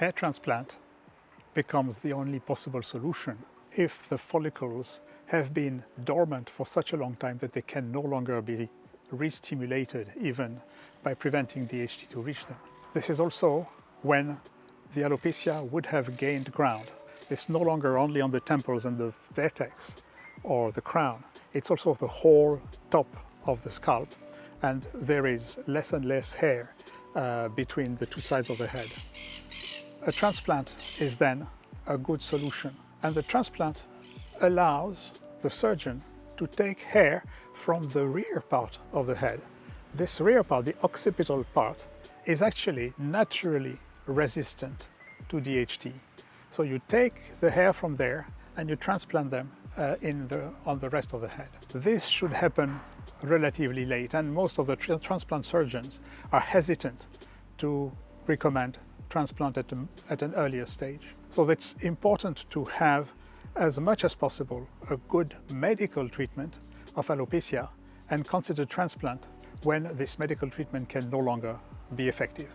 Hair transplant becomes the only possible solution if the follicles have been dormant for such a long time that they can no longer be re-stimulated even by preventing DHT to reach them. This is also when the alopecia would have gained ground. It's no longer only on the temples and the vertex or the crown, it's also the whole top of the scalp, and there is less and less hair between the two sides of the head. A transplant is then a good solution, and the transplant allows the surgeon to take hair from the rear part of the head. This rear part, the occipital part, is actually naturally resistant to DHT. So you take the hair from there and you transplant them on the rest of the head. This should happen relatively late, and most of the transplant surgeons are hesitant to recommend transplant at an earlier stage. So it's important to have, as much as possible, a good medical treatment of alopecia and consider transplant when this medical treatment can no longer be effective.